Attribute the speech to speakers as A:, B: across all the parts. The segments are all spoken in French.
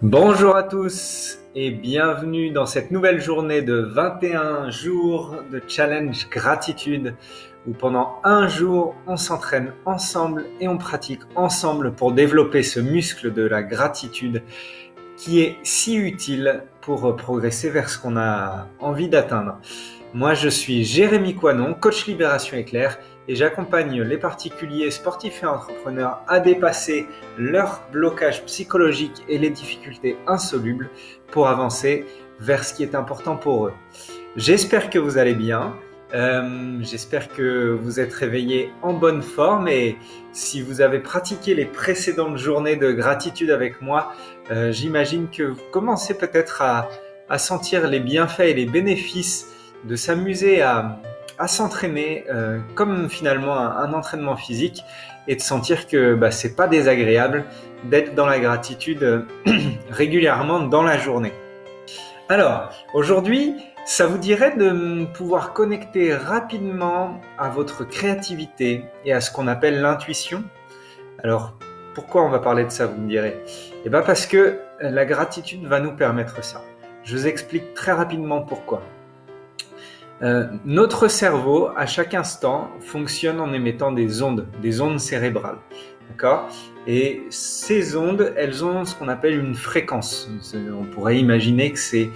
A: Bonjour à tous et bienvenue dans cette nouvelle journée de 21 jours de challenge gratitude où pendant un jour on s'entraîne ensemble et on pratique ensemble pour développer ce muscle de la gratitude qui est si utile pour progresser vers ce qu'on a envie d'atteindre. Moi, je suis Jérémy Coinon, coach Libération Éclair, et j'accompagne les particuliers, sportifs et entrepreneurs à dépasser leurs blocages psychologiques et les difficultés insolubles pour avancer vers ce qui est important pour eux. J'espère que vous allez bien. J'espère que vous êtes réveillés en bonne forme et si vous avez pratiqué les précédentes journées de gratitude avec moi, j'imagine que vous commencez peut-être à sentir les bienfaits et les bénéfices de s'amuser à s'entraîner comme finalement un entraînement physique et de sentir que c'est pas désagréable d'être dans la gratitude régulièrement dans la journée. Alors, aujourd'hui, ça vous dirait de pouvoir connecter rapidement à votre créativité et à ce qu'on appelle l'intuition? Alors, pourquoi on va parler de ça, vous me direz? Eh bien parce que la gratitude va nous permettre ça. Je vous explique très rapidement pourquoi. Notre cerveau, à chaque instant, fonctionne en émettant des ondes cérébrales. D'accord? Et ces ondes, elles ont ce qu'on appelle une fréquence. On pourrait imaginer que c'est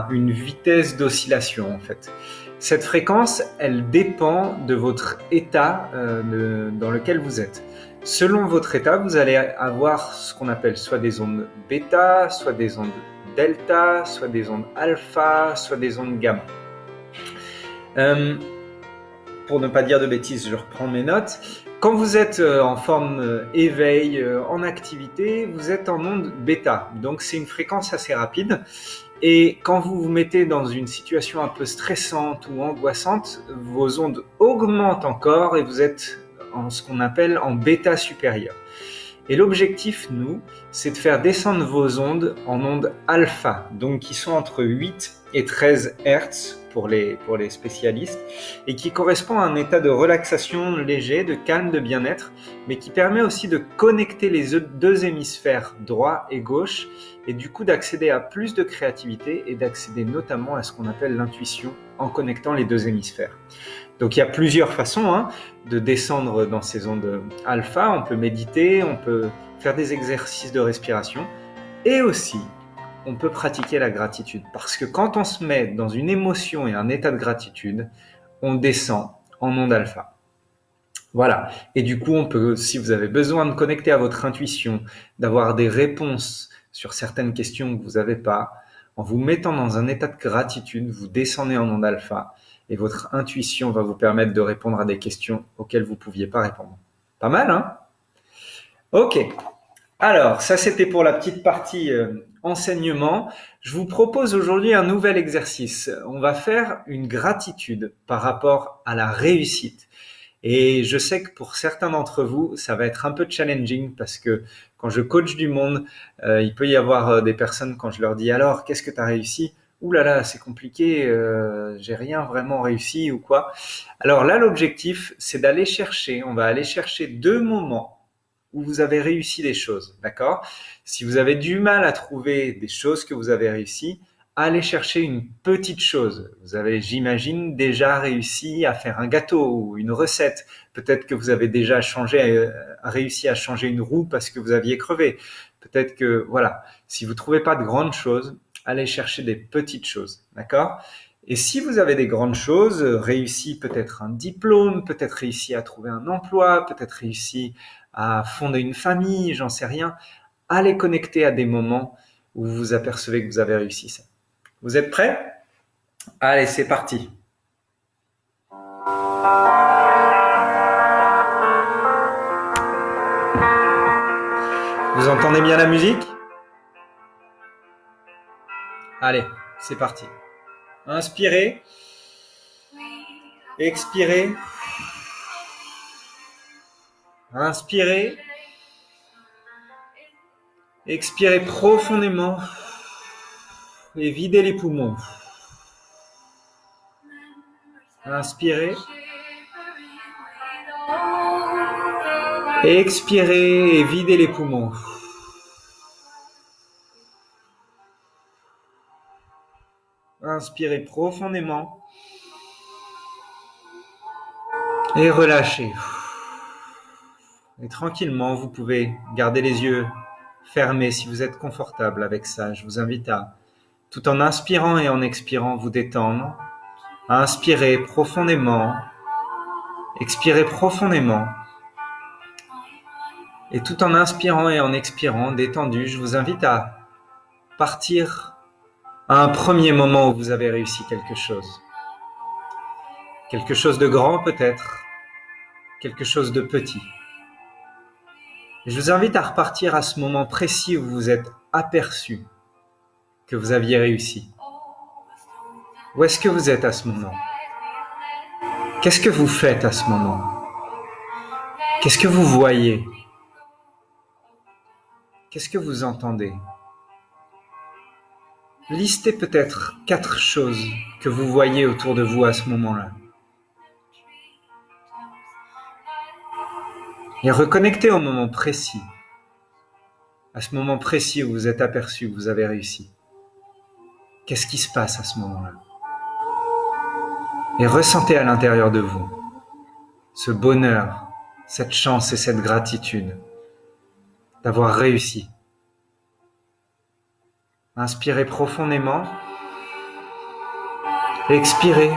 A: une vitesse d'oscillation en fait. Cette fréquence, elle dépend de votre état dans lequel vous êtes. Selon votre état, vous allez avoir ce qu'on appelle soit des ondes bêta, soit des ondes delta, soit des ondes alpha, soit des ondes gamma. Pour ne pas dire de bêtises, je reprends mes notes. Quand vous êtes en forme éveil, en activité, vous êtes en onde bêta. Donc c'est une fréquence assez rapide. Et quand vous vous mettez dans une situation un peu stressante ou angoissante, vos ondes augmentent encore et vous êtes en ce qu'on appelle en bêta supérieur. Et l'objectif, nous, c'est de faire descendre vos ondes en ondes alpha, donc qui sont entre 8 et 13 Hz pour les spécialistes, et qui correspond à un état de relaxation léger, de calme, de bien-être, mais qui permet aussi de connecter les deux hémisphères droit et gauche, et du coup d'accéder à plus de créativité et d'accéder notamment à ce qu'on appelle l'intuition en connectant les deux hémisphères. Donc il y a plusieurs façons de descendre dans ces ondes alpha. On peut méditer, on peut faire des exercices de respiration et aussi on peut pratiquer la gratitude. Parce que quand on se met dans une émotion et un état de gratitude, on descend en onde alpha. Voilà. Et du coup, on peut, si vous avez besoin de connecter à votre intuition, d'avoir des réponses sur certaines questions que vous n'avez pas, en vous mettant dans un état de gratitude, vous descendez en onde alpha et votre intuition va vous permettre de répondre à des questions auxquelles vous ne pouviez pas répondre. Pas mal, hein? Ok. Alors, ça c'était pour la petite partie enseignement. Je vous propose aujourd'hui un nouvel exercice. On va faire une gratitude par rapport à la réussite. Et je sais que pour certains d'entre vous, ça va être un peu challenging parce que quand je coach du monde, il peut y avoir des personnes quand je leur dis alors qu'est-ce que tu as réussi? Ouh là là, c'est compliqué, j'ai rien vraiment réussi ou quoi. Alors là, l'objectif, c'est d'aller chercher, on va aller chercher 2 moments où vous avez réussi des choses, d'accord? Si vous avez du mal à trouver des choses que vous avez réussies, allez chercher une petite chose. Vous avez, j'imagine, déjà réussi à faire un gâteau ou une recette. Peut-être que vous avez déjà réussi à changer une roue parce que vous aviez crevé. Peut-être que, voilà, si vous trouvez pas de grandes choses, allez chercher des petites choses, d'accord? Et si vous avez des grandes choses, réussi peut-être un diplôme, peut-être réussi à trouver un emploi, peut-être réussi à fonder une famille, j'en sais rien, allez connecter à des moments où vous vous apercevez que vous avez réussi ça. Vous êtes prêts? Allez, c'est parti. Vous entendez bien la musique? Allez, c'est parti. Inspirez. Expirez. Inspirez. Expirez profondément et videz les poumons. Inspirez. Expirez et videz les poumons. Inspirez profondément. Et relâchez. Et tranquillement, vous pouvez garder les yeux fermés si vous êtes confortable avec ça. Je vous invite à, tout en inspirant et en expirant, vous détendre. À inspirer profondément. Expirez profondément. Et tout en inspirant et en expirant, détendu, je vous invite à partir à un premier moment où vous avez réussi quelque chose. Quelque chose de grand peut-être, quelque chose de petit. Et je vous invite à repartir à ce moment précis où vous vous êtes aperçu que vous aviez réussi. Où est-ce que vous êtes à ce moment? Qu'est-ce que vous faites à ce moment? Qu'est-ce que vous voyez? Qu'est-ce que vous entendez? Listez peut-être 4 choses que vous voyez autour de vous à ce moment-là. Et reconnectez au moment précis, à ce moment précis où vous êtes aperçu que vous avez réussi. Qu'est-ce qui se passe à ce moment-là? Et ressentez à l'intérieur de vous ce bonheur, cette chance et cette gratitude d'avoir réussi. Inspirez profondément. Expirez.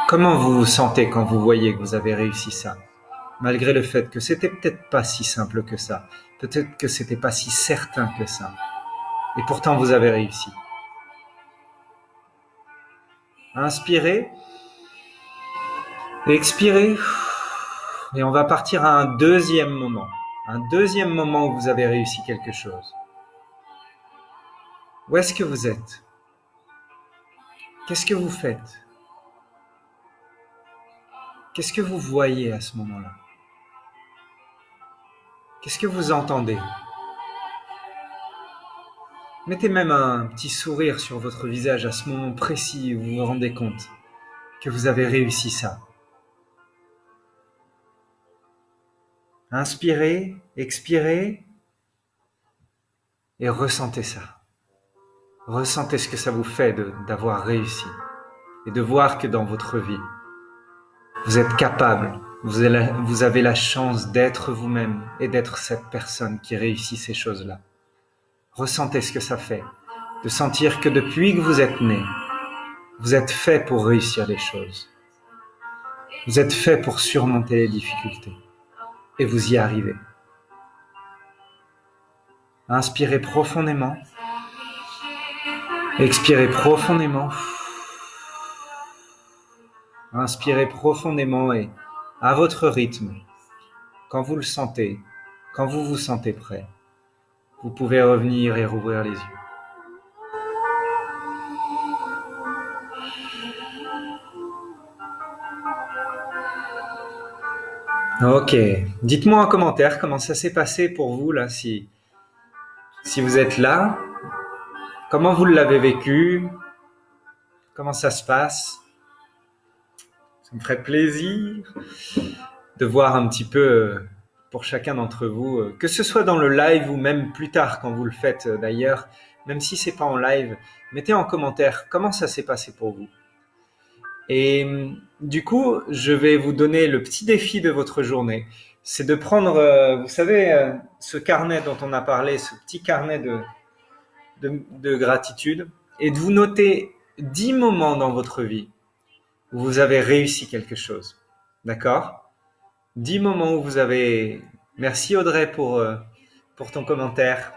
A: Comment vous vous sentez quand vous voyez que vous avez réussi ça? Malgré le fait que c'était peut-être pas si simple que ça. Peut-être que c'était pas si certain que ça. Et pourtant vous avez réussi. Inspirez. Expirez. Et on va partir à un deuxième moment. Un deuxième moment où vous avez réussi quelque chose. Où est-ce que vous êtes? Qu'est-ce que vous faites? Qu'est-ce que vous voyez à ce moment-là? Qu'est-ce que vous entendez? Mettez même un petit sourire sur votre visage à ce moment précis où vous vous rendez compte que vous avez réussi ça. Inspirez, expirez et ressentez ça. Ressentez ce que ça vous fait d'avoir réussi et de voir que dans votre vie, vous êtes capable, vous avez la chance d'être vous-même et d'être cette personne qui réussit ces choses-là. Ressentez ce que ça fait de sentir que depuis que vous êtes né, vous êtes fait pour réussir les choses. Vous êtes fait pour surmonter les difficultés et vous y arrivez. Inspirez profondément. Expirez profondément. Inspirez profondément et à votre rythme, quand vous le sentez, quand vous vous sentez prêt, vous pouvez revenir et rouvrir les yeux. Ok, dites-moi en commentaire comment ça s'est passé pour vous là, si vous êtes là, comment vous l'avez vécu, comment ça se passe. Ça me ferait plaisir de voir un petit peu pour chacun d'entre vous, que ce soit dans le live ou même plus tard quand vous le faites d'ailleurs, même si c'est pas en live, mettez en commentaire comment ça s'est passé pour vous. Et du coup, je vais vous donner le petit défi de votre journée. C'est de prendre, vous savez, ce carnet dont on a parlé, ce petit carnet de gratitude, et de vous noter 10 moments dans votre vie où vous avez réussi quelque chose. D'accord? 10 moments où vous avez... Merci Audrey pour ton commentaire.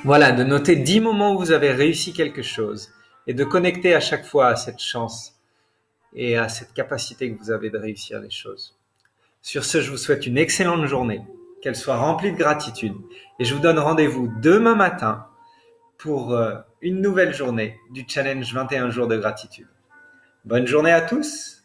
A: Voilà, de noter 10 moments où vous avez réussi quelque chose et de connecter à chaque fois à cette chance et à cette capacité que vous avez de réussir les choses. Sur ce, je vous souhaite une excellente journée, qu'elle soit remplie de gratitude. Et je vous donne rendez-vous demain matin pour une nouvelle journée du challenge 21 jours de gratitude. Bonne journée à tous!